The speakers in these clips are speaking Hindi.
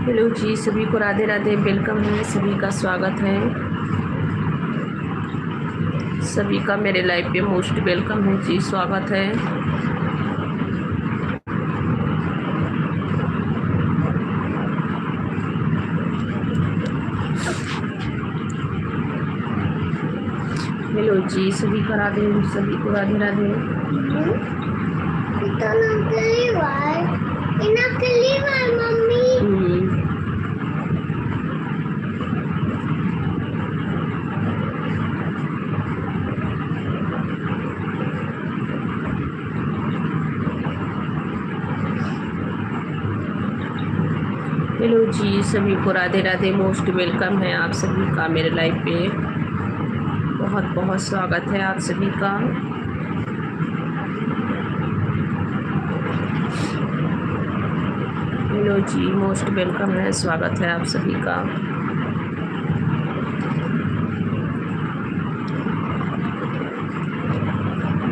हेलो जी, सभी को राधे राधे, वेलकम है, सभी का स्वागत है। सभी का मेरे लाइव पे मोस्ट वेलकम है जी, स्वागत है। हेलो जी, सभी का राधे, सभी को राधे राधे। हेलो जी, सभी को राधे राधे, मोस्ट वेलकम है आप सभी का मेरे लाइव पे। बहुत बहुत स्वागत है आप सभी का। हेलो जी, मोस्ट वेलकम है, स्वागत है आप सभी का।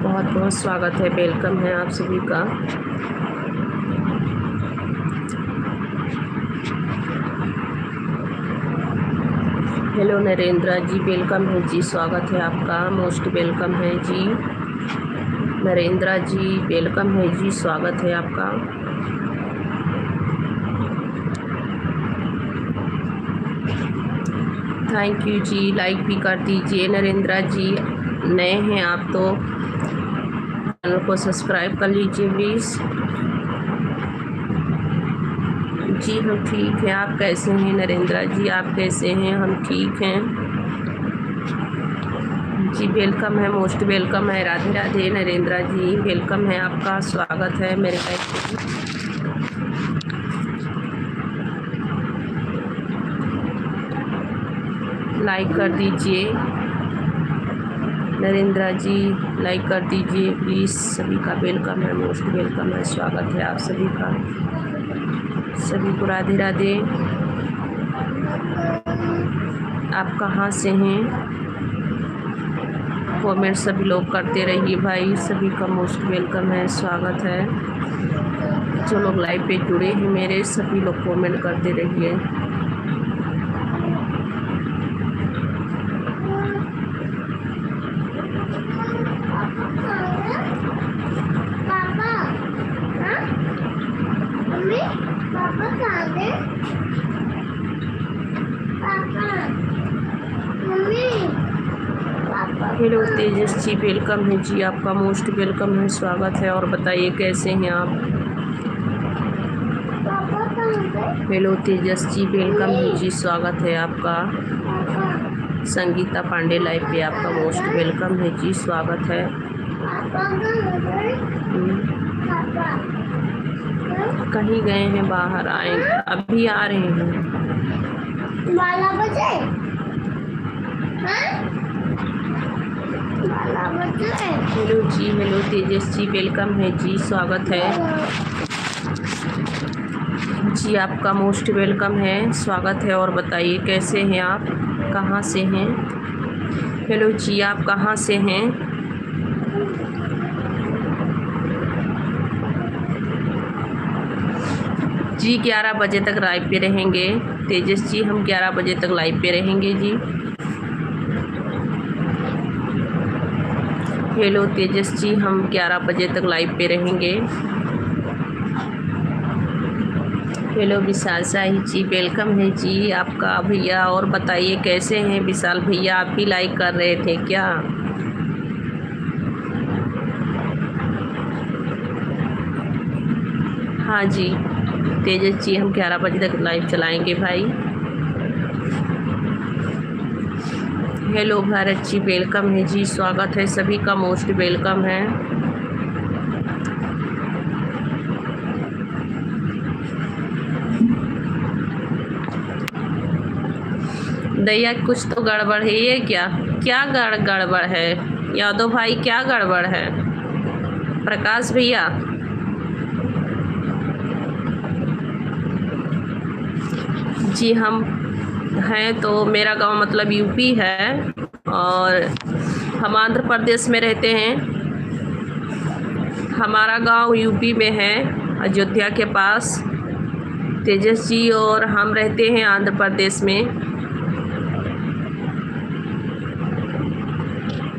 बहुत बहुत स्वागत है, वेलकम है आप सभी का। हेलो नरेंद्र जी, वेलकम है जी, स्वागत है आपका, मोस्ट वेलकम है जी। नरेंद्र जी वेलकम है जी, स्वागत है आपका। थैंक यू जी, लाइक भी कर दीजिए। नरेंद्र जी नए हैं आप तो चैनल को सब्सक्राइब कर लीजिए प्लीज़। जी हम ठीक हैं, आप कैसे हैं? नरेंद्र जी आप कैसे हैं? हम ठीक हैं जी, वेलकम है, मोस्ट वेलकम है, राधे राधे। नरेंद्र जी वेलकम है आपका, स्वागत है मेरे लाइव पे। लाइक कर दीजिए नरेंद्र जी, लाइक कर दीजिए प्लीज़। सभी का वेलकम है, मोस्ट वेलकम है, स्वागत है आप सभी का। सभी को राधे राधे। आप कहाँ से हैं? कमेंट सभी लोग करते रहिए भाई, सभी का मोस्ट वेलकम है, स्वागत है। जो लोग लाइव पे जुड़े हैं मेरे, सभी लोग कमेंट करते रहिए। हेलो तेजस जी, वेलकम है जी, आपका मोस्ट वेलकम है, स्वागत है। और बताइए कैसे हैं आप? हेलो तेजस जी, वेलकम है जी, स्वागत है आपका। संगीता पांडे लाइव पे आपका मोस्ट वेलकम है जी, स्वागत है। कहीं गए हैं बाहर, आए अभी आ रहे हैं। 12 बजे हेलो जी, हेलो तेजस जी, वेलकम है जी, स्वागत है जी, आपका मोस्ट वेलकम है, स्वागत है। और बताइए कैसे हैं आप, कहाँ से हैं? हेलो जी, आप कहाँ से हैं? जी 11 बजे तक लाइव पे रहेंगे तेजस जी, हम 11 बजे तक लाइव पे रहेंगे जी। हेलो तेजस जी, हम 11 बजे तक लाइव पे रहेंगे। हेलो विशाल शाही जी, वेलकम है जी आपका भैया। और बताइए कैसे हैं विशाल भैया, आप भी लाइक कर रहे थे क्या? हाँ जी तेजस जी, हम 11 बजे तक लाइव चलाएंगे भाई। हेलो भारत जी, वेलकम है जी, स्वागत है, सभी का मोस्ट वेलकम है। दैया कुछ तो गड़बड़ है, ये क्या क्या गड़बड़ है यादव भाई, क्या गड़बड़ है? प्रकाश भैया जी, हम हैं तो मेरा गांव मतलब यूपी है और हम आंध्र प्रदेश में रहते हैं। हमारा गांव यूपी में है, अयोध्या के पास। तेजस जी और हम रहते हैं आंध्र प्रदेश में।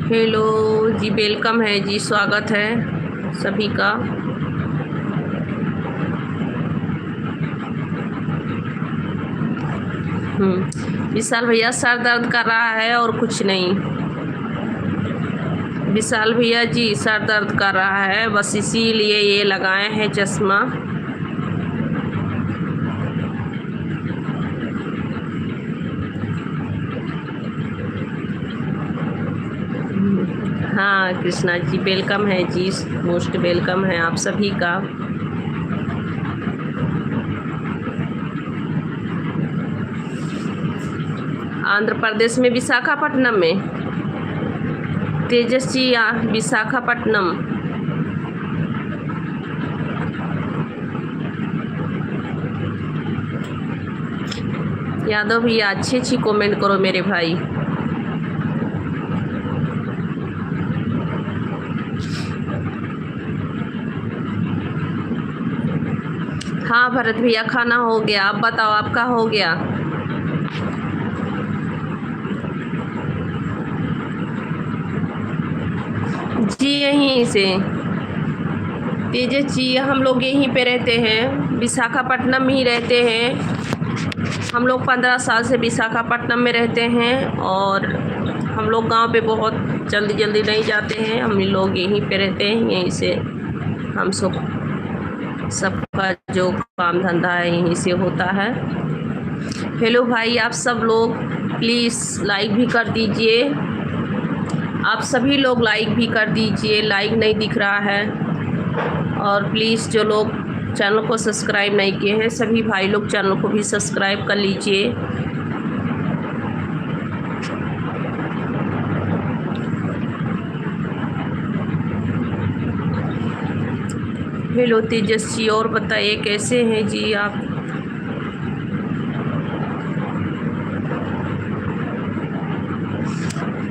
हेलो जी, वेलकम है जी, स्वागत है सभी का। विशाल भैया सर दर्द कर रहा है और कुछ नहीं। विशाल भैया जी सर दर्द कर रहा है, बस इसीलिए ये लगाए हैं चश्मा। हाँ कृष्णा जी वेलकम है जी, मोस्ट वेलकम है आप सभी का। आंध्र प्रदेश में विशाखापट्टनम में तेजस जी, विशाखापट्टनम। यादव भैया अच्छी अच्छी कमेंट करो मेरे भाई। हाँ भरत भैया खाना हो गया, आप बताओ आपका हो गया? जी यहीं से तेजस जी, हम लोग यहीं पे रहते हैं, विशाखापट्टनम ही रहते हैं। हम लोग 15 साल से विशाखापट्टनम में रहते हैं और हम लोग गांव पे बहुत जल्दी जल्दी नहीं जाते हैं, हम लोग यहीं पे रहते हैं। यहीं से हम सबका जो काम धंधा है यहीं से होता है। हेलो भाई, आप सब लोग प्लीज़ लाइक भी कर दीजिए, आप सभी लोग लाइक भी कर दीजिए, लाइक नहीं दिख रहा है। और प्लीज़ जो लोग चैनल को सब्सक्राइब नहीं किए हैं, सभी भाई लोग चैनल को भी सब्सक्राइब कर लीजिए। हेलो तेजस जी, और बताइए कैसे हैं जी आप?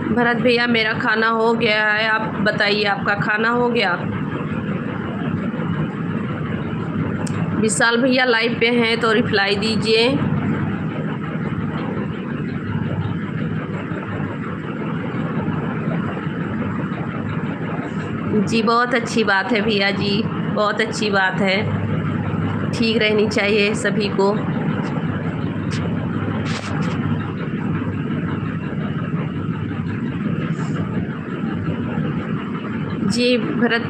भरत भैया मेरा खाना हो गया है, आप बताइए आपका खाना हो गया? विशाल भैया लाइव पे हैं तो रिप्लाई दीजिए। जी बहुत अच्छी बात है भैया जी, बहुत अच्छी बात है, ठीक रहनी चाहिए सभी को। जी भरत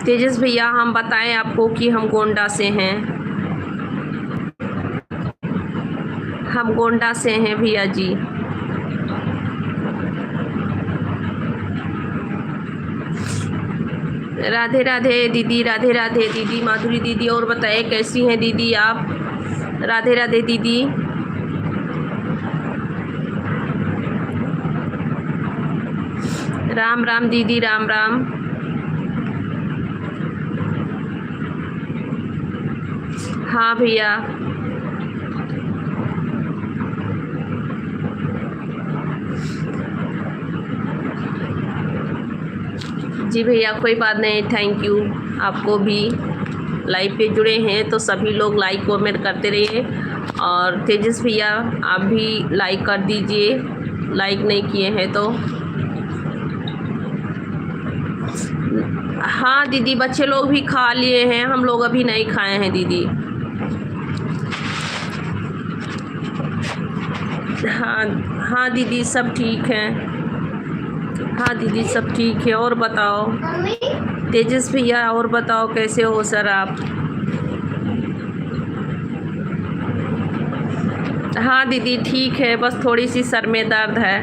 तेजस भैया, हम बताएं आपको कि हम गोंडा से हैं, हम गोंडा से हैं भैया जी। राधे राधे दीदी, राधे राधे दीदी, माधुरी दीदी, और बताइए कैसी हैं दीदी आप? राधे राधे दीदी। राम राम दीदी, राम राम। हाँ भैया, जी भैया कोई बात नहीं, थैंक यू। आपको भी लाइव पे जुड़े हैं तो सभी लोग लाइक कमेंट करते रहिए। और तेजस भैया आप भी लाइक कर दीजिए, लाइक नहीं किए हैं तो। हाँ दीदी, बच्चे लोग भी खा लिए हैं, हम लोग अभी नहीं खाए हैं दीदी। हाँ दीदी सब ठीक है, हाँ दीदी सब ठीक है। और बताओ तेजस भैया, और बताओ कैसे हो सर आप? हाँ दीदी ठीक है, बस थोड़ी सी सर में दर्द है।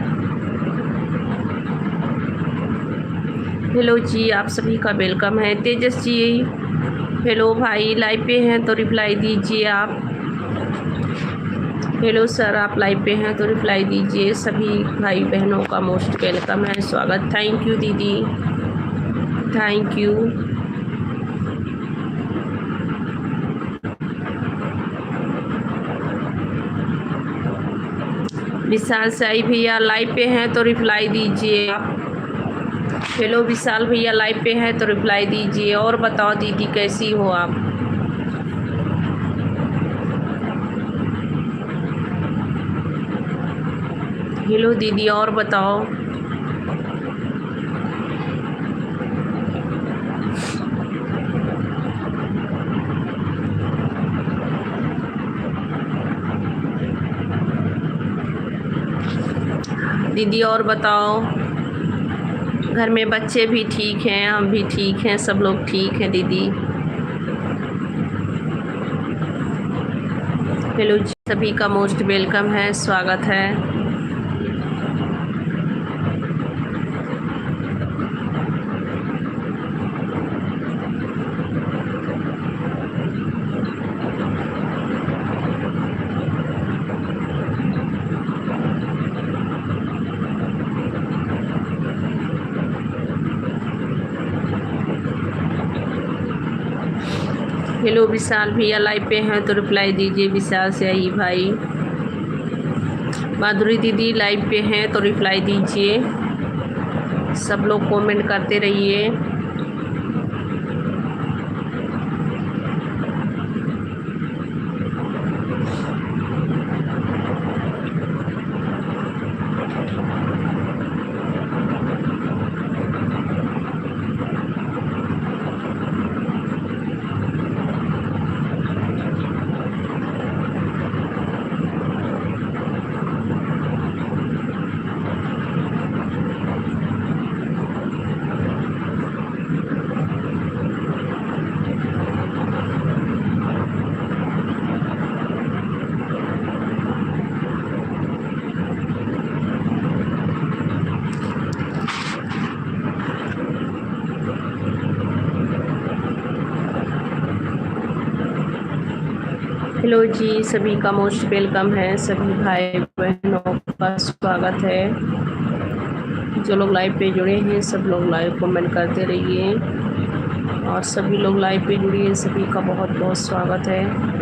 हेलो जी, आप सभी का वेलकम है। तेजस जी हेलो भाई, लाइव पे हैं तो रिप्लाई दीजिए आप। हेलो सर, आप लाइव पे हैं तो रिप्लाई दीजिए। सभी भाई बहनों का मोस्ट वेलकम है, स्वागत। थैंक यू दीदी, थैंक यू। विशाल साई भैया लाइव पे हैं तो रिप्लाई दीजिए आप। हेलो विशाल भैया लाइव पे हैं तो रिप्लाई दीजिए। और बताओ दीदी कैसी हो आप? हेलो दीदी, और बताओ। दीदी और बताओ, घर में बच्चे भी ठीक हैं, हम भी ठीक हैं, सब लोग ठीक हैं दीदी। हेलो जी, सभी का मोस्ट वेलकम है, स्वागत है। हेलो विशाल भैया, लाइव पे हैं तो रिप्लाई दीजिए। विशाल से आई भाई। माधुरी दीदी लाइव पे हैं तो रिप्लाई दीजिए। सब लोग कमेंट करते रहिए। हेलो जी, सभी का मोस्ट वेलकम है। सभी भाई बहनों का स्वागत है। जो लोग लाइव पे जुड़े हैं सब लोग लाइव कमेंट करते रहिए, और सभी लोग लाइव पे जुड़िए। सभी का बहुत बहुत स्वागत है।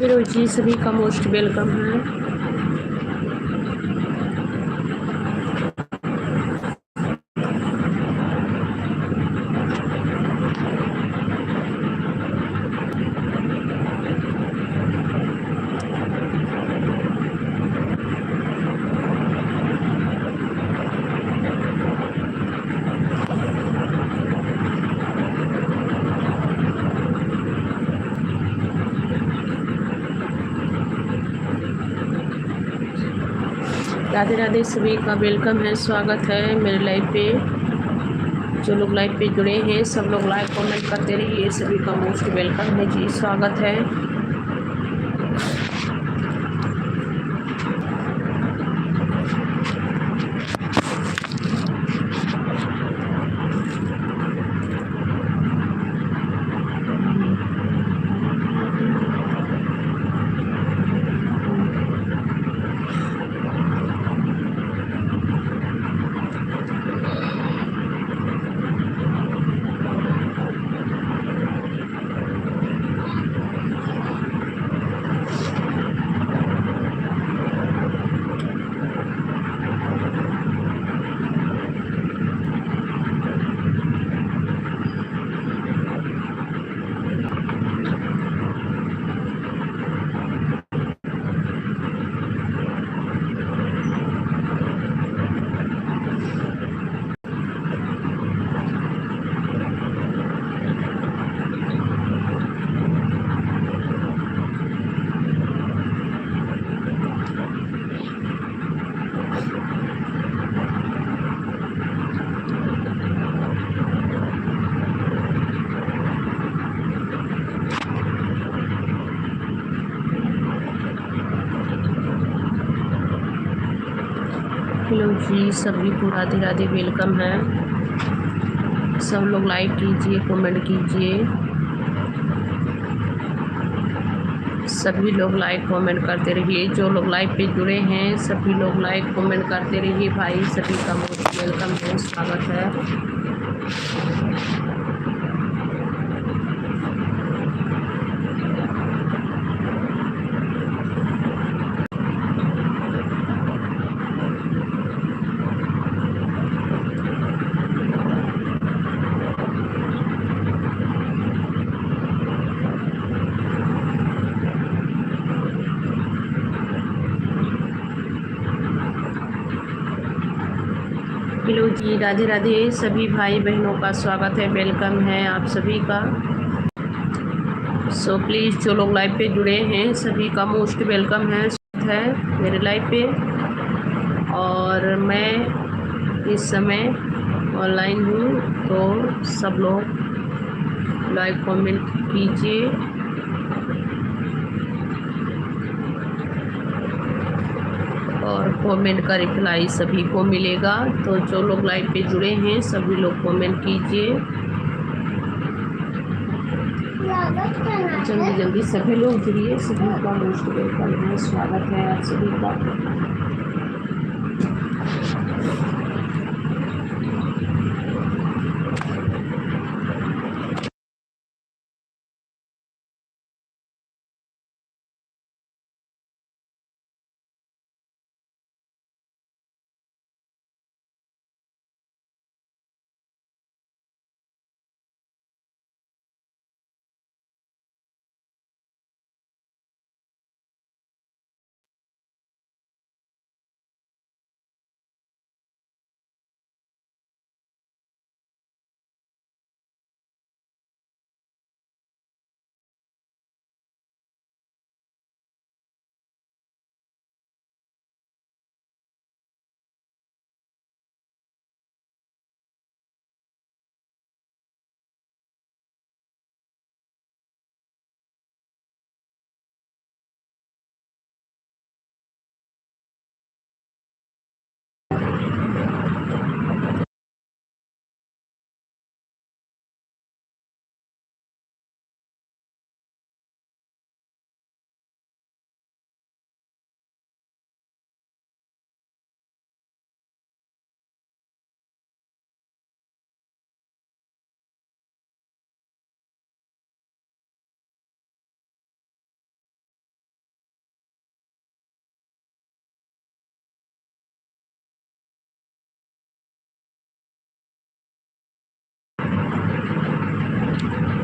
हेलो जी, सभी का मोस्ट वेलकम है। राधे राधे, सभी का वेलकम है, स्वागत है मेरे लाइव पे। जो लोग लाइव पे जुड़े हैं सब लोग लाइव कमेंट करते रहिए। सभी का मोस्ट वेलकम है जी, स्वागत है। हेलो जी, सभी को राधे राधे, वेलकम है। सब लोग लाइक कीजिए, कमेंट कीजिए। सभी लोग लाइक कमेंट करते रहिए। जो लोग लाइव पे जुड़े हैं सभी लोग लाइक कमेंट करते रहिए भाई। सभी का मोस्ट वेलकम है, स्वागत है। हेलो जी, राधे राधे। सभी भाई बहनों का स्वागत है, वेलकम है आप सभी का। सो प्लीज़ जो लोग लाइव पे जुड़े हैं सभी का मोस्ट वेलकम है मेरे लाइव पे। और मैं इस समय ऑनलाइन हूँ, तो सब लोग लाइक कमेंट कीजिए। और कमेंट का रिप्लाई सभी को मिलेगा। तो जो लोग लाइव पे जुड़े हैं सभी लोग कमेंट कीजिए। जल्दी जल्दी सभी लोग जुड़िए। सभी का मोस्ट वेलकम है, स्वागत है आप सभी का।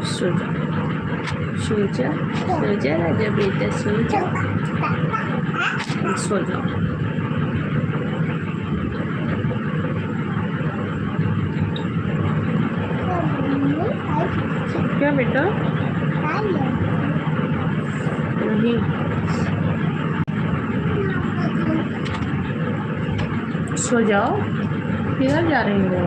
सो जा राजा बेटा, सो जाओ। क्या बेटा? नहीं, सो जाओ। किधर जा रही हो?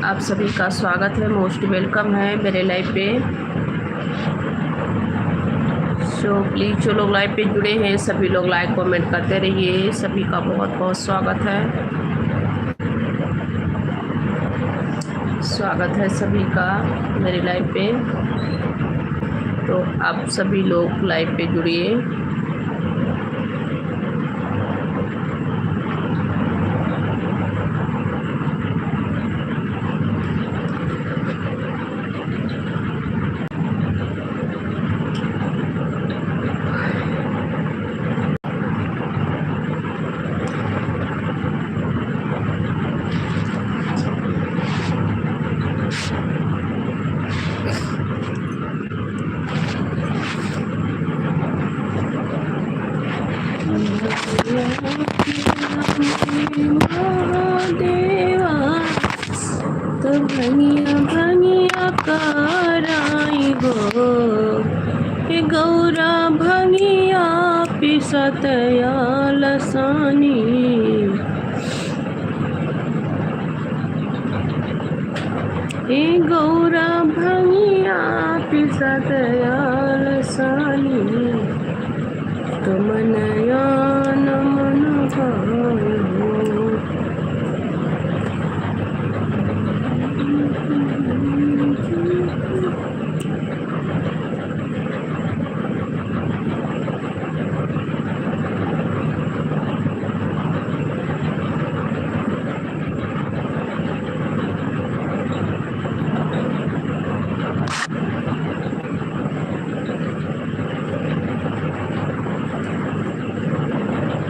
आप सभी का स्वागत है, मोस्ट वेलकम है मेरे लाइव पे। सो प्लीज़ जो लोग लाइव पे जुड़े हैं सभी लोग लाइक कमेंट करते रहिए। सभी का बहुत बहुत स्वागत है, स्वागत है सभी का मेरे लाइव पे। तो आप सभी लोग लाइव पे जुड़िए। दयाल सानी। हे गौरा भंगिया पिसा दयाल सानी। तुम नयन मन भायो।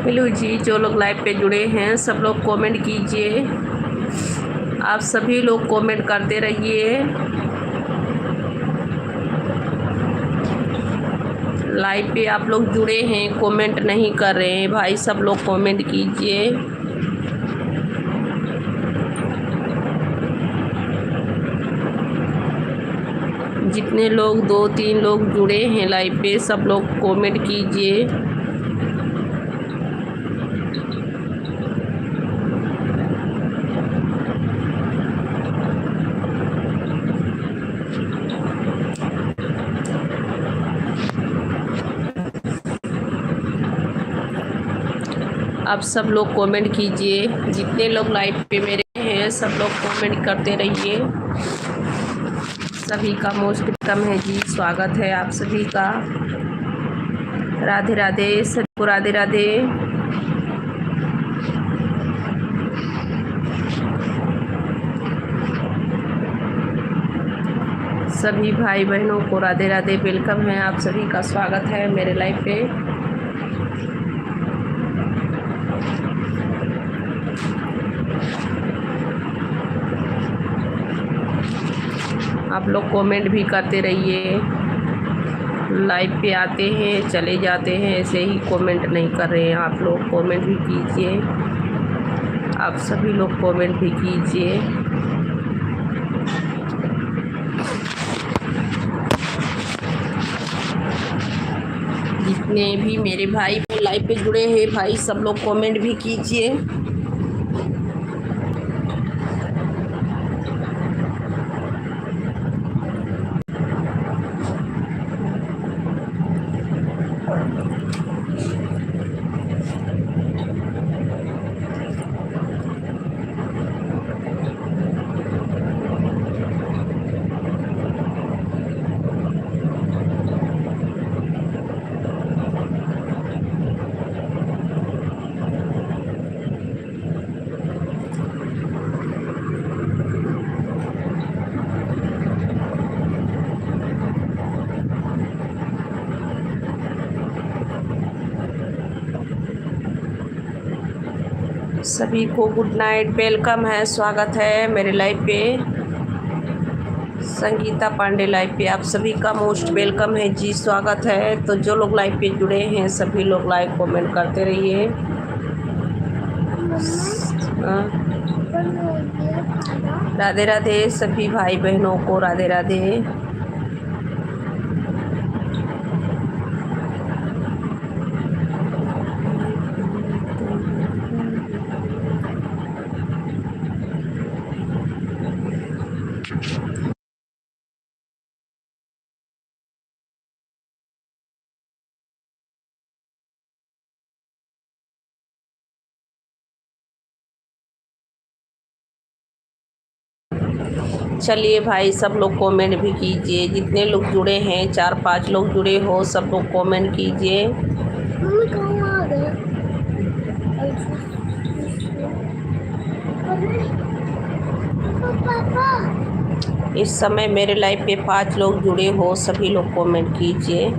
हेलो जी, जो लोग लाइव पे जुड़े हैं सब लोग कमेंट कीजिए। आप सभी लोग कमेंट करते रहिए। लाइव पे आप लोग जुड़े हैं, कमेंट नहीं कर रहे हैं भाई, सब लोग कमेंट कीजिए। जितने लोग 2-3 लोग जुड़े हैं लाइव पे सब लोग कमेंट कीजिए। आप सब लोग कमेंट कीजिए। जितने लोग लाइव पे मेरे हैं सब लोग कमेंट करते रहिए। सभी का मोस्ट वेलकम है जी, स्वागत है आप सभी का। राधे राधे, सभी को राधे राधे। सभी भाई बहनों को राधे राधे, वेलकम है, आप सभी का स्वागत है मेरे लाइव पे। आप लोग कमेंट भी करते रहिए। लाइव पे आते हैं चले जाते हैं, ऐसे ही कमेंट नहीं कर रहे हैं आप लोग, कमेंट भी कीजिए। आप सभी लोग कमेंट भी कीजिए। जितने भी मेरे भाई लाइव पे जुड़े हैं भाई सब लोग कमेंट भी कीजिए। सभी को गुड नाइट, वेलकम है, स्वागत है मेरे लाइव पे। संगीता पांडे लाइव पे आप सभी का मोस्ट वेलकम है जी, स्वागत है। तो जो लोग लाइव पे जुड़े हैं सभी लोग लाइक कमेंट करते रहिए। राधे राधे सभी भाई बहनों को, राधे राधे। चलिए भाई, सब लोग कमेंट भी कीजिए। जितने लोग जुड़े हैं 4-5 लोग जुड़े हो, सब लोग कमेंट कीजिए। मम्मी कहाँ आ गए? पापा इस समय मेरे लाइव पे 5 लोग जुड़े हो, सभी लोग कमेंट कीजिए।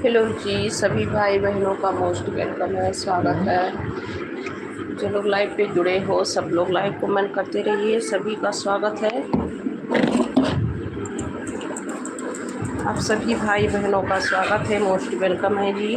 हेलो जी, सभी भाई बहनों का मोस्ट वेलकम है, स्वागत है। जो लोग लाइव पे जुड़े हो सब लोग लाइव कमेंट करते रहिए, सभी का स्वागत है। आप सभी भाई बहनों का स्वागत है, मोस्ट वेलकम है जी।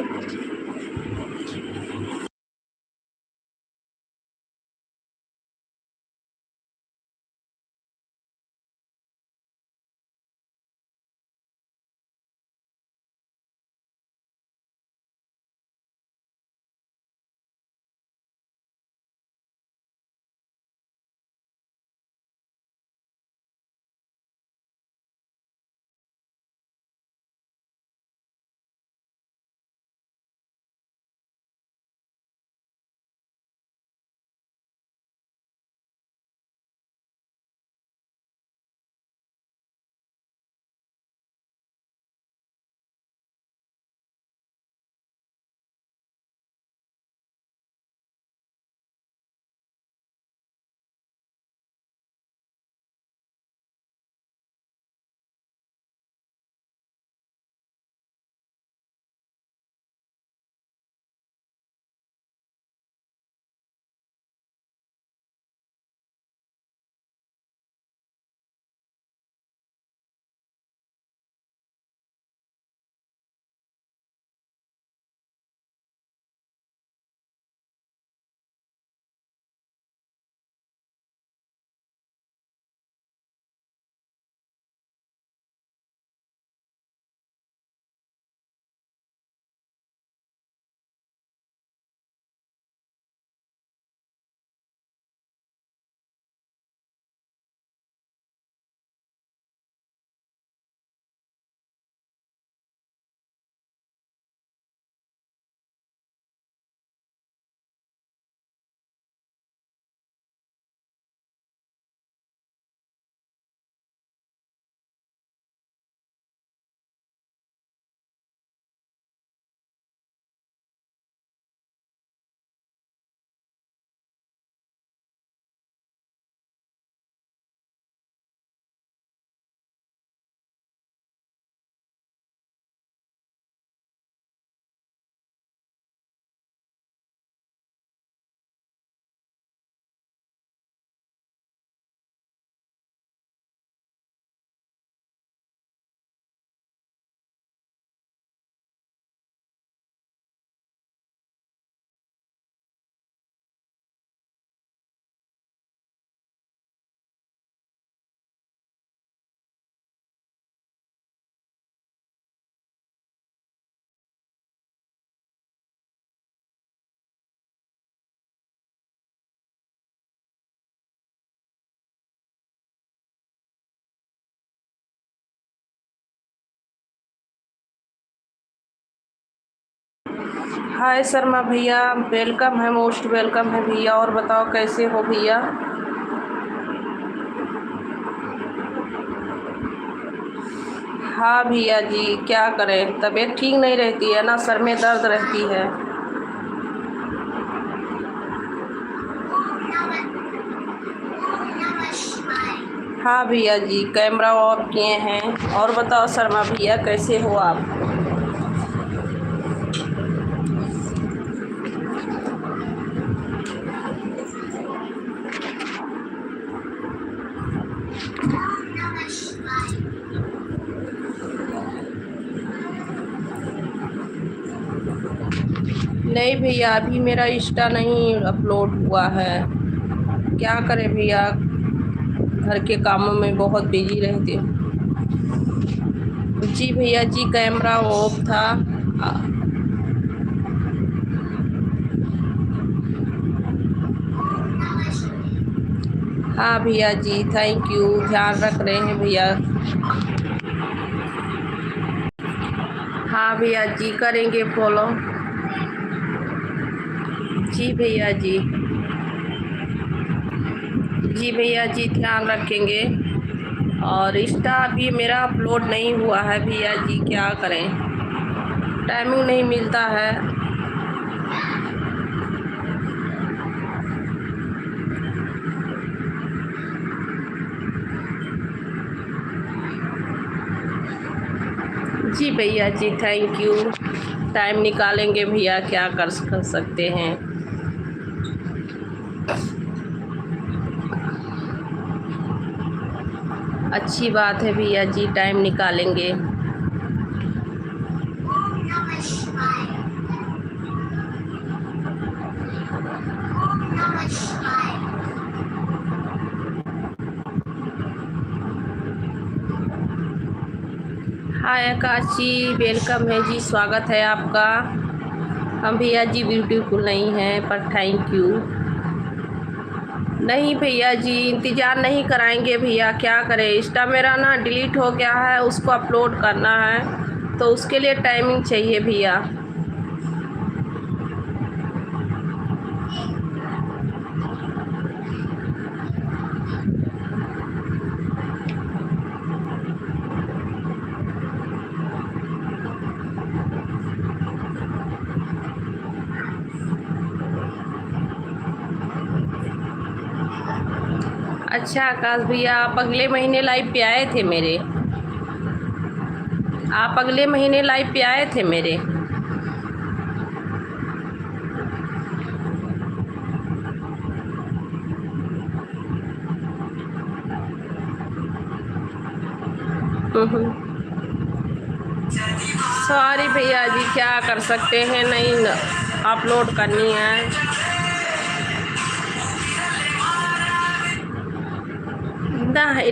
हाय शर्मा भैया, वेलकम है, मोस्ट वेलकम है भैया। और बताओ कैसे हो भैया? हाँ भैया जी, क्या करें, तबीयत ठीक नहीं रहती है ना, सर में दर्द रहती है। हाँ भैया जी, कैमरा ऑफ किए हैं। और बताओ शर्मा भैया, कैसे हो आप? नहीं भैया, अभी मेरा इंस्टा नहीं अपलोड हुआ है। क्या करें भैया, घर के कामों में बहुत बिजी रहती हूँ। जी भैया जी, कैमरा ऑफ था। हाँ भैया जी, थैंक यू, ध्यान रख रहे हैं भैया। हाँ भैया जी, करेंगे फॉलो। जी भैया जी, जी भैया जी, ध्यान रखेंगे। और इंस्टा अभी मेरा अपलोड नहीं हुआ है भैया जी, क्या करें, टाइमिंग नहीं मिलता है। जी भैया जी, थैंक यू। टाइम निकालेंगे भैया, क्या कर सकते हैं। अच्छी बात है भैया जी, टाइम निकालेंगे। हाय आकाश जी, वेलकम है जी, स्वागत है आपका। हम भैया जी ब्यूटीफुल नहीं हैं, पर थैंक यू। नहीं भैया जी, इंतज़ार नहीं कराएंगे भैया, क्या करें। इंस्टा मेरा ना डिलीट हो गया है, उसको अपलोड करना है, तो उसके लिए टाइमिंग चाहिए भैया। अच्छा आकाश भैया, आप अगले महीने लाइव पे आए थे मेरे। आप अगले महीने लाइव पे आए थे मेरे। सॉरी भैया जी, क्या कर सकते हैं, नहीं अपलोड करनी है।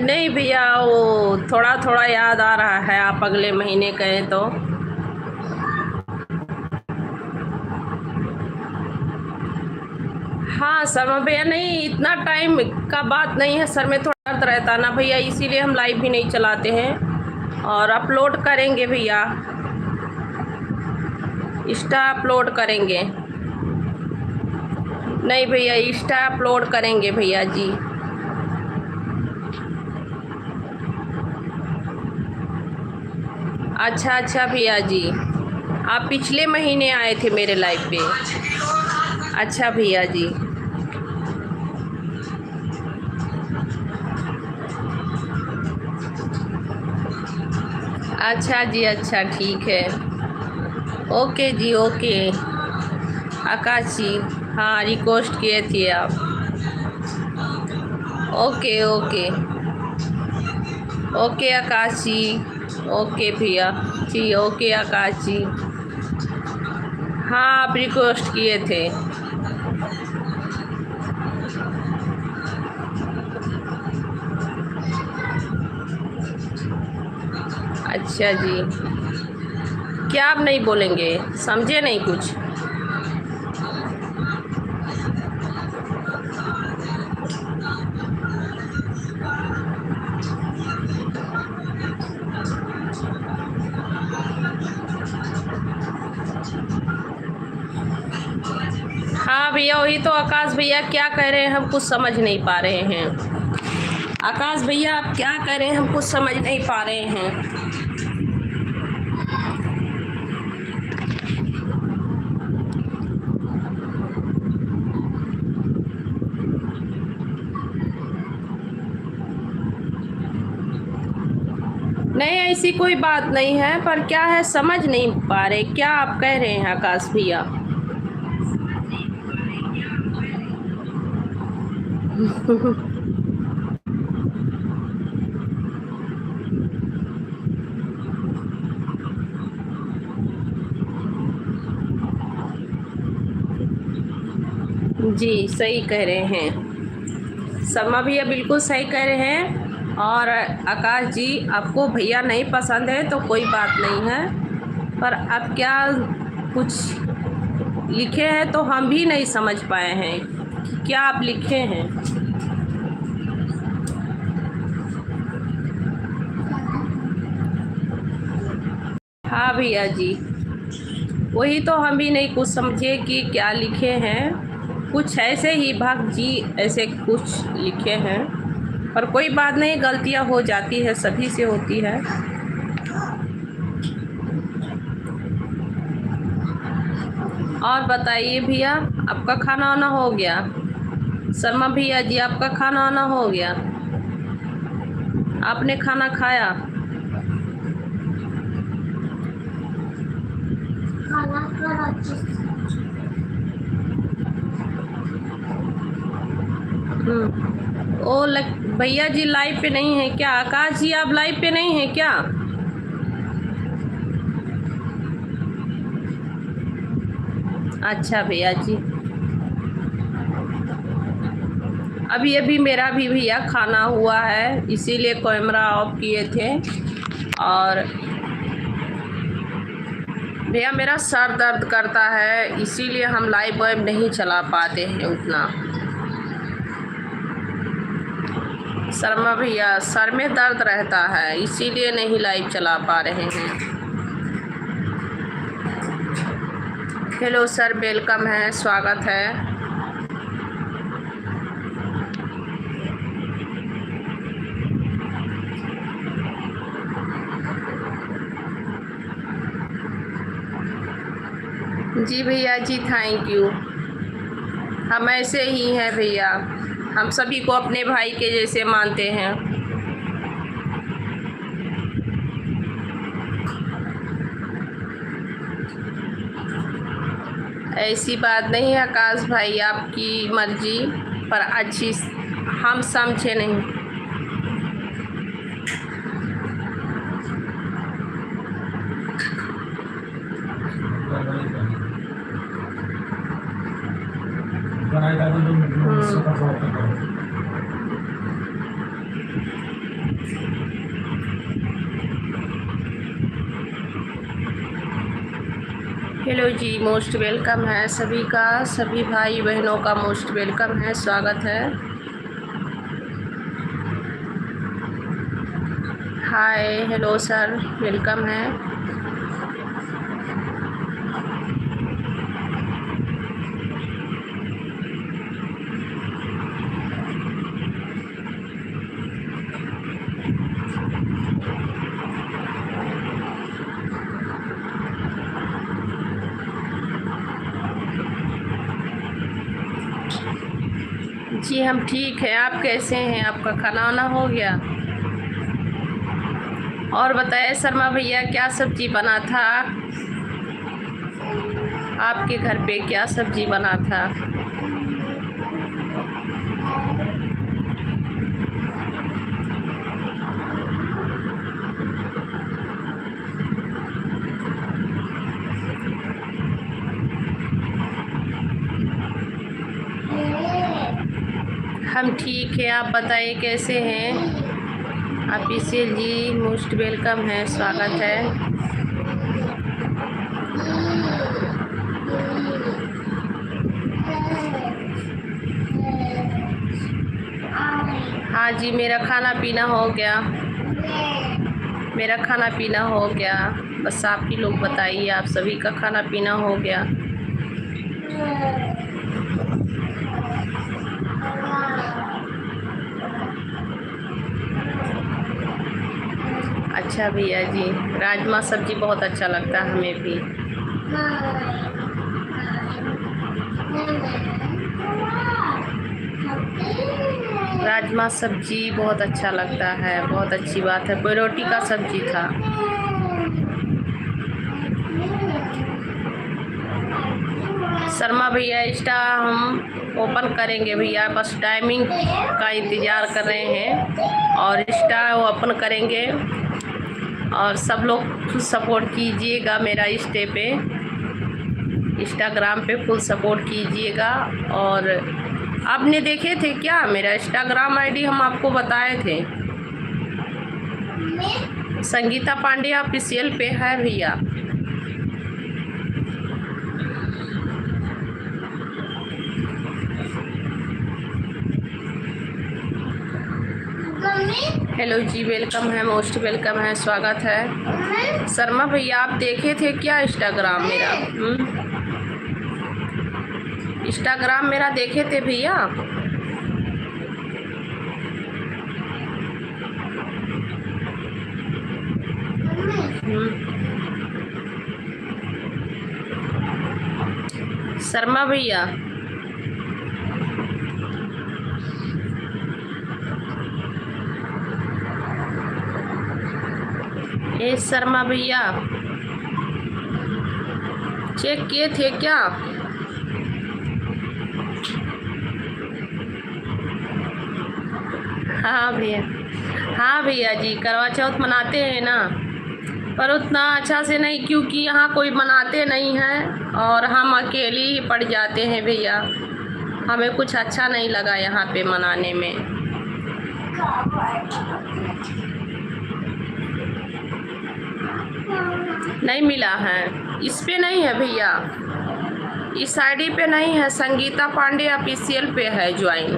नहीं भैया, वो थोड़ा थोड़ा याद आ रहा है, आप अगले महीने कहें तो। हाँ शर्मा भैया, नहीं इतना टाइम का बात नहीं है, सर में थोड़ा दर्द रहता ना भैया, इसीलिए हम लाइव भी नहीं चलाते हैं। और अपलोड करेंगे भैया, इंस्टा अपलोड करेंगे। नहीं भैया, इंस्टा अपलोड करेंगे भैया जी। अच्छा अच्छा भैया जी, आप पिछले महीने आए थे मेरे लाइव पे। अच्छा भैया जी, अच्छा जी, अच्छा ठीक है। ओके जी, ओके आकाश जी। हाँ रिक्वेस्ट किए थे आप। ओके ओके ओके आकाश जी, ओके भैया जी, ओके आकाश जी। हाँ आप रिक्वेस्ट किए थे। अच्छा जी, क्या आप नहीं बोलेंगे, समझे नहीं कुछ। हाँ भैया, वही तो आकाश भैया क्या कह रहे हैं, हम कुछ समझ नहीं पा रहे हैं। आकाश भैया आप क्या कह रहे हैं, हम कुछ समझ नहीं पा रहे हैं। नहीं ऐसी कोई बात नहीं है, पर क्या है समझ नहीं पा रहे, क्या आप कह रहे हैं आकाश भैया। जी सही कह रहे हैं, शर्मा भैया बिल्कुल सही कह रहे हैं। और आकाश जी, आपको भैया नहीं पसंद है तो कोई बात नहीं है, पर अब क्या कुछ लिखे हैं तो हम भी नहीं समझ पाए हैं कि क्या आप लिखे हैं। हाँ भैया जी, वही तो हम भी नहीं कुछ समझे कि क्या लिखे हैं। कुछ ऐसे ही भक्त जी ऐसे कुछ लिखे हैं, पर कोई बात नहीं, गलतियां हो जाती है, सभी से होती है। और बताइए भैया, आपका खाना वाना हो गया। शर्मा भैया जी, आपका खाना वाना हो गया, आपने खाना खाया। ओ भैया जी लाइव पे नहीं है क्या? आकाश जी आप लाइव पे नहीं हैं क्या? अच्छा भैया जी, अभी अभी मेरा भी भैया खाना हुआ है, इसीलिए कैमरा ऑफ किए थे। और भैया मेरा सर दर्द करता है, इसीलिए हम लाइव वाइव नहीं चला पाते हैं उतना। शर्मा भैया सर में दर्द रहता है, इसीलिए नहीं लाइव चला पा रहे हैं। हेलो सर, वेलकम है, स्वागत है। जी भैया जी, थैंक यू। हम ऐसे ही हैं भैया, हम सभी को अपने भाई के जैसे मानते हैं। ऐसी बात नहीं है आकाश भाई, आपकी मर्जी, पर अच्छी हम समझे नहीं। हेलो जी, मोस्ट वेलकम है सभी का, सभी भाई बहनों का मोस्ट वेलकम है, स्वागत है। हाय, हेलो सर, वेलकम है। जी हम ठीक हैं, आप कैसे हैं? आपका खाना वाना हो गया? और बताइए शर्मा भैया, क्या सब्जी बना था आपके घर पे? क्या सब्जी बना था? हम ठीक हैं, आप बताइए कैसे हैं? आप इसे जी मोस्ट वेलकम है, स्वागत है। हाँ जी, मेरा खाना पीना हो गया, मेरा खाना पीना हो गया। बस आप ही लोग बताइए, आप सभी का खाना पीना हो गया? अच्छा भैया जी, राजमा सब्जी बहुत अच्छा लगता है हमें भी। राजमा सब्जी बहुत अच्छा लगता है, बहुत अच्छी बात है। कोई रोटी का सब्जी था। शर्मा भैया इंस्टा हम ओपन करेंगे भैया, बस टाइमिंग का इंतज़ार कर रहे हैं और इंस्टा ओपन करेंगे। और सब लोग फुल सपोर्ट कीजिएगा मेरा इंस्टा पे, इंस्टाग्राम पे फुल सपोर्ट कीजिएगा। और आपने देखे थे क्या मेरा इंस्टाग्राम आईडी? हम आपको बताए थे, संगीता पांडे ऑफिशियल पे है भैया। हेलो जी, वेलकम है, मोस्ट वेलकम है, स्वागत है। शर्मा भैया आप देखे थे क्या इंस्टाग्राम मेरा? इंस्टाग्राम मेरा देखे थे भैया? शर्मा भैया शर्मा भैया चेक किए थे क्या? हाँ भैया, हाँ भैया जी, करवा चौथ मनाते हैं ना, पर उतना अच्छा से नहीं, क्योंकि यहाँ कोई मनाते नहीं हैं और हम अकेले ही पड़ जाते हैं भैया। हमें कुछ अच्छा नहीं लगा यहाँ पे मनाने में। नहीं मिला है, इस पे नहीं है भैया, इस आईडी पे नहीं है, संगीता पांडे ऑफिशियल पे है ज्वाइन।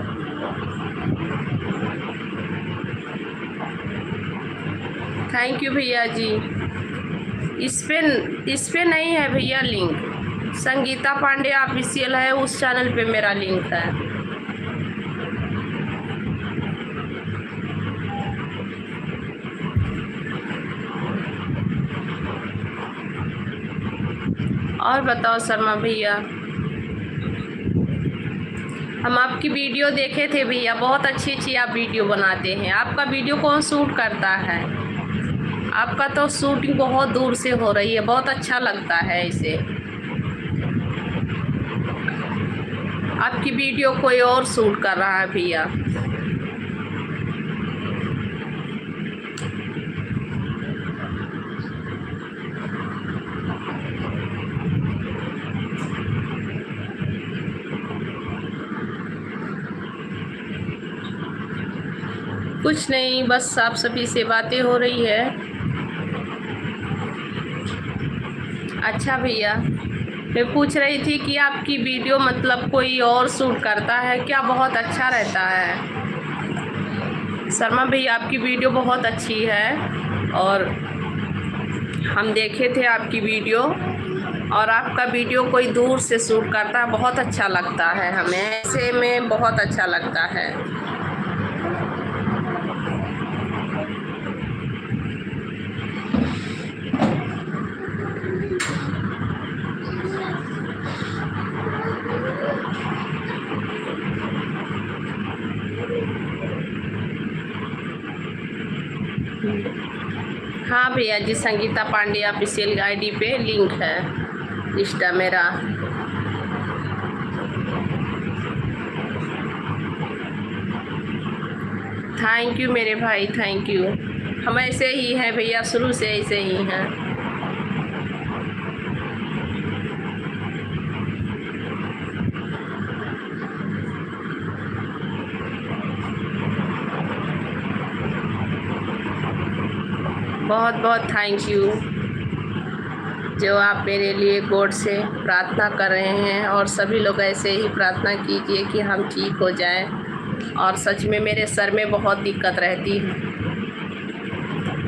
थैंक यू भैया जी। इस पे नहीं है भैया लिंक, संगीता पांडे ऑफिशियल है, उस चैनल पे मेरा लिंक है। और बताओ शर्मा भैया, हम आपकी वीडियो देखे थे भैया, बहुत अच्छी आप वीडियो बनाते हैं। आपका वीडियो कौन शूट करता है? आपका तो शूटिंग बहुत दूर से हो रही है, बहुत अच्छा लगता है इसे। आपकी वीडियो कोई और शूट कर रहा है भैया। कुछ नहीं, बस आप सभी से बातें हो रही है। अच्छा भैया, मैं पूछ रही थी कि आपकी वीडियो मतलब कोई और शूट करता है क्या? बहुत अच्छा रहता है शर्मा भैया, आपकी वीडियो बहुत अच्छी है और हम देखे थे आपकी वीडियो, और आपका वीडियो कोई दूर से शूट करता है, बहुत अच्छा लगता है हमें, ऐसे में बहुत अच्छा लगता है। हाँ भैया जी, संगीता पांडे ऑफिशियल आईडी पे लिंक है इंस्टा मेरा। थैंक यू मेरे भाई, थैंक यू। हम ऐसे ही हैं भैया, शुरू से ऐसे ही हैं। बहुत बहुत थैंक यू जो आप मेरे लिए गॉड से प्रार्थना कर रहे हैं, और सभी लोग ऐसे ही प्रार्थना कीजिए कि हम ठीक हो जाएं। और सच में मेरे सर में बहुत दिक्कत रहती है,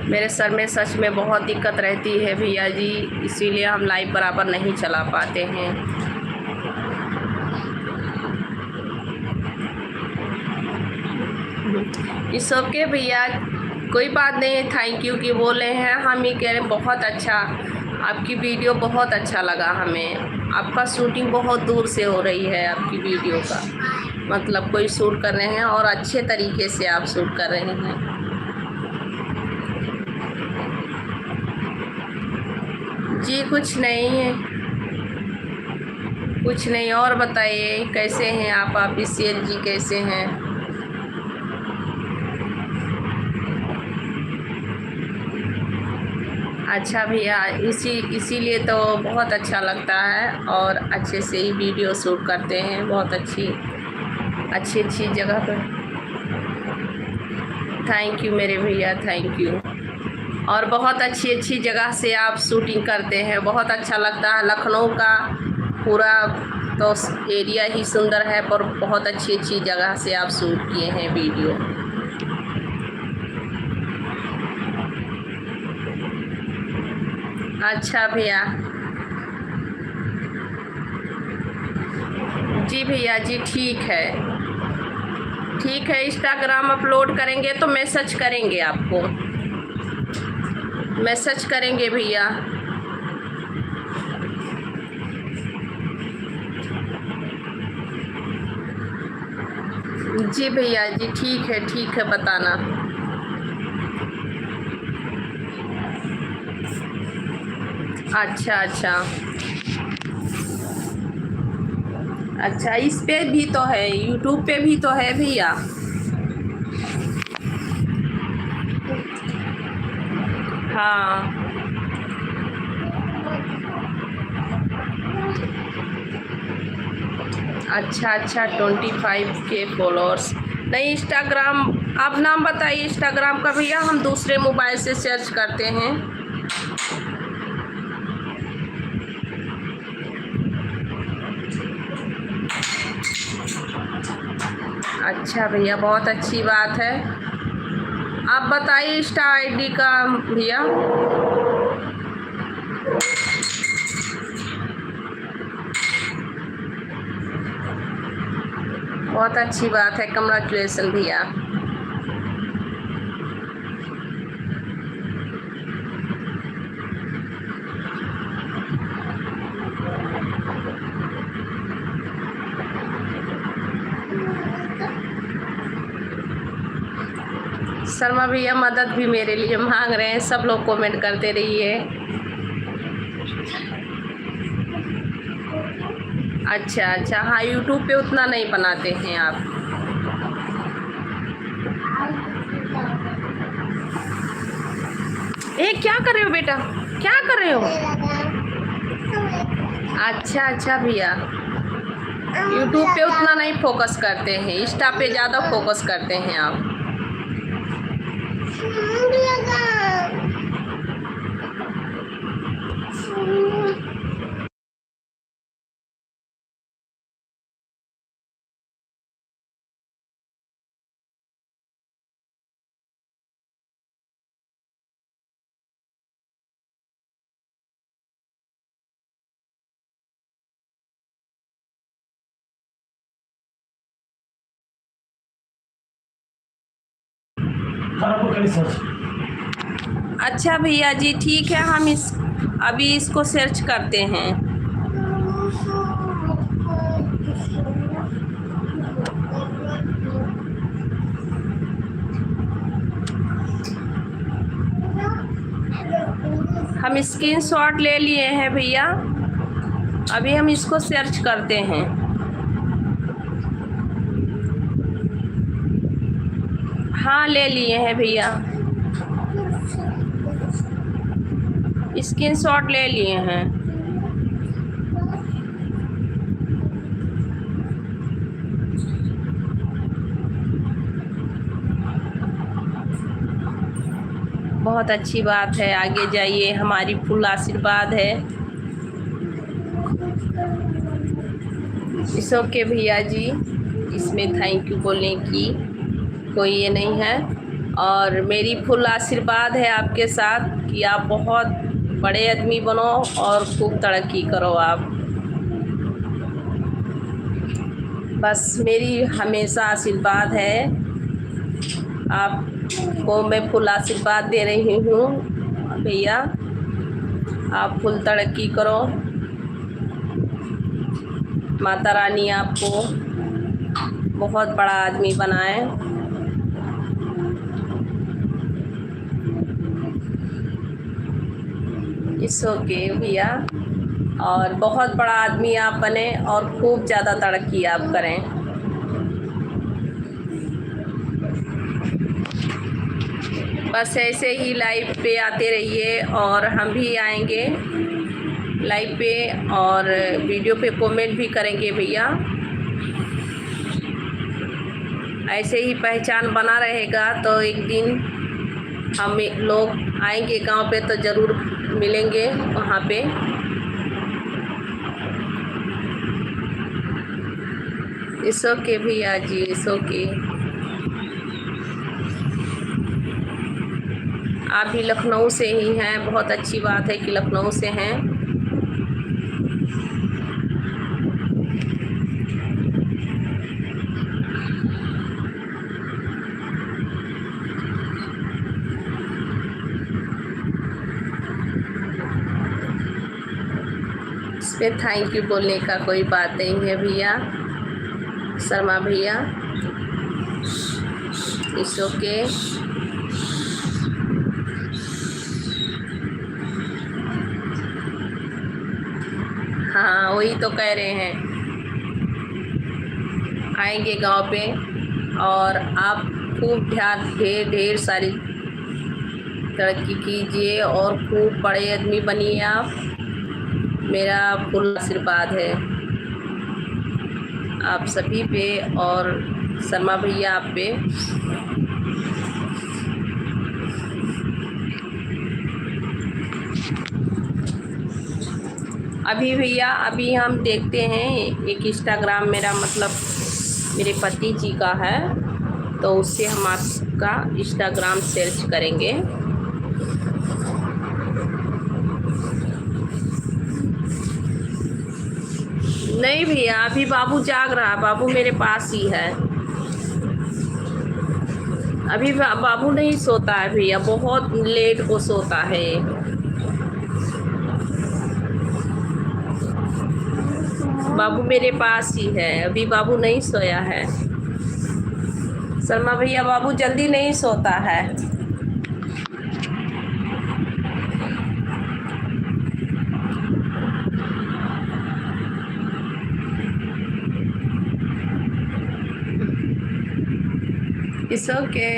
मेरे सर में सच में बहुत दिक्कत रहती है भैया जी, इसीलिए हम लाइव बराबर नहीं चला पाते हैं। इट्स ओके भैया, कोई बात नहीं, थैंक यू कि बोले हैं। हम ही कह रहे बहुत अच्छा, आपकी वीडियो बहुत अच्छा लगा हमें। आपका शूटिंग बहुत दूर से हो रही है, आपकी वीडियो का मतलब कोई शूट कर रहे हैं और अच्छे तरीके से आप शूट कर रहे हैं। जी कुछ नहीं है, कुछ नहीं। और बताइए कैसे हैं आप ऑफिशियल जी, कैसे हैं? अच्छा भैया, इसीलिए तो बहुत अच्छा लगता है, और अच्छे से ही वीडियो शूट करते हैं, बहुत अच्छी जगह पर। थैंक यू मेरे भैया, थैंक यू। और बहुत अच्छी जगह से आप शूटिंग करते हैं, बहुत अच्छा लगता है। लखनऊ का पूरा तो एरिया ही सुंदर है, पर बहुत अच्छी जगह से आप शूट किए हैं वीडियो। अच्छा भैया जी, भैया जी ठीक है, ठीक है। इंस्टाग्राम अपलोड करेंगे तो मैसेज करेंगे, आपको मैसेज करेंगे भैया। जी भैया जी ठीक है, बताना। अच्छा अच्छा। अच्छा, इस पे भी तो है, यूट्यूब पे भी तो है भैया। हाँ, अच्छा अच्छा, 25K फॉलोअर्स। नहीं, इंस्टाग्राम आप नाम बताइए इंस्टाग्राम का भैया, हम दूसरे मोबाइल से सर्च करते हैं। अच्छा भैया, बहुत अच्छी बात है। आप बताइए इंस्टा आईडी का भैया। बहुत अच्छी बात है, कंग्रेचुलेसन भैया। शर्मा भैया मदद भी मेरे लिए मांग रहे हैं, सब लोग कमेंट करते रहिए। अच्छा अच्छा, हाँ यूट्यूब पे उतना नहीं बनाते हैं आप। ए क्या कर रहे हो बेटा, क्या कर रहे हो? अच्छा अच्छा भैया, यूट्यूब पे उतना नहीं फोकस करते हैं, इंस्टा पे ज़्यादा फोकस करते हैं आप। अच्छा भैया जी, ठीक है, हम अभी इसको सर्च करते हैं। हम स्क्रीनशॉट ले लिए हैं भैया, अभी हम इसको सर्च करते हैं। हाँ ले लिए हैं भैया, स्क्रीनशॉट ले लिए हैं। बहुत अच्छी बात है, आगे जाइए, हमारी फुल आशीर्वाद है। इट्स ओके भैया जी, इसमें थैंक यू बोलने की कोई ये नहीं है, और मेरी फुल आशीर्वाद है आपके साथ कि आप बहुत बड़े आदमी बनो और खूब तरक्की करो आप। बस मेरी हमेशा आशीर्वाद है, आपको मैं फुल आशीर्वाद दे रही हूँ भैया, आप फुल तरक्की करो, माता रानी आपको बहुत बड़ा आदमी बनाए। इट्स ओके भैया, और बहुत बड़ा आदमी आप बने और खूब ज़्यादा तरक्की आप करें। बस ऐसे ही लाइव पे आते रहिए, और हम भी आएंगे लाइव पे और वीडियो पे कमेंट भी करेंगे भैया। ऐसे ही पहचान बना रहेगा तो एक दिन हम लोग आएंगे गांव पे तो ज़रूर मिलेंगे वहाँ पे। इट्स ओके भैया जी, इट्स ओके। आप भी लखनऊ से ही हैं, बहुत अच्छी बात है कि लखनऊ से हैं। इस पर थैंक यू बोलने का कोई बात नहीं है भैया, शर्मा भैया। It's okay. हाँ वही तो कह रहे हैं। आएंगे गांव पे, और आप खूब ढेर सारी तरक्की कीजिए और खूब बड़े आदमी बनिए आप। मेरा फुल आशीर्वाद है आप सभी पे और शर्मा भैया आप पे। अभी भैया अभी हम देखते हैं, एक इंस्टाग्राम मेरा मतलब मेरे पति जी का है, तो उससे हम आपका इंस्टाग्राम सर्च करेंगे। नहीं भैया, अभी बाबू जाग रहा है, बाबू मेरे पास ही है। अभी बाबू नहीं सोता है भैया, बहुत लेट को सोता है। बाबू मेरे पास ही है, अभी बाबू नहीं सोया है। शर्मा भैया बाबू जल्दी नहीं सोता है। It's okay.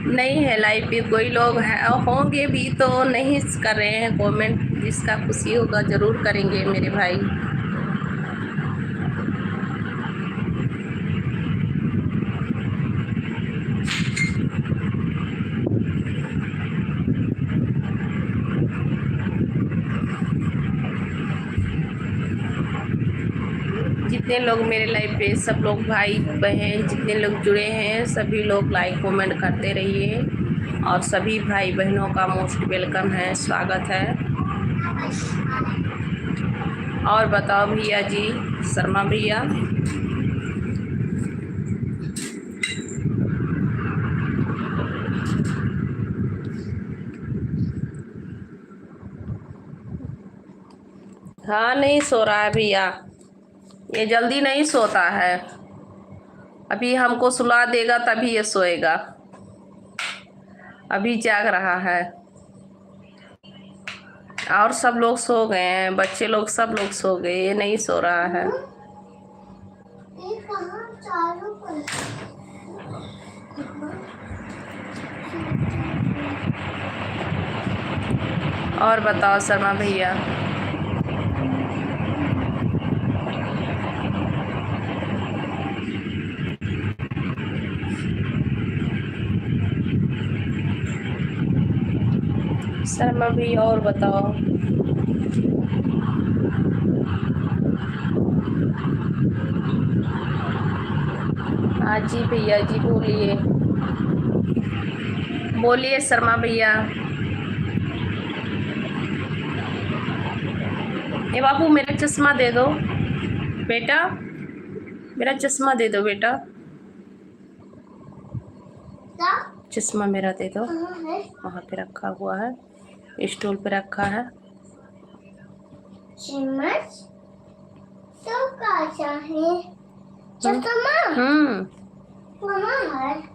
नहीं है लाइव पे कोई लोग हैं, होंगे भी तो नहीं कर रहे हैं कमेंट। जिसका खुशी होगा ज़रूर करेंगे मेरे भाई। जितने लोग मेरे लाइव पे, सब लोग भाई बहन जितने लोग जुड़े हैं, सभी लोग लाइक कमेंट करते रहिए, और सभी भाई बहनों का मोस्ट वेलकम है, स्वागत है। और बताओ भैया जी, शर्मा भैया। हाँ नहीं सो रहा है भैया, ये जल्दी नहीं सोता है। अभी हमको सुला देगा तभी ये सोएगा, अभी जाग रहा है। और सब लोग सो गए हैं, बच्चे लोग सब लोग सो गए, ये नहीं सो रहा है। ये कहाँ चालू कर? और बताओ शर्मा भैया। शर्मा भैया और बताओ। हाँ जी भैया जी, बोलिए बोलिए शर्मा भैया। ये बाबू मेरा चश्मा दे दो बेटा, मेरा चश्मा दे दो बेटा, क्या? चश्मा मेरा दे दो। कहाँ है? वहाँ पे रखा हुआ है, स्टूल पे रखा है। चम्मच तो का चाहिए? चश्मा हम्म, कहाँ है?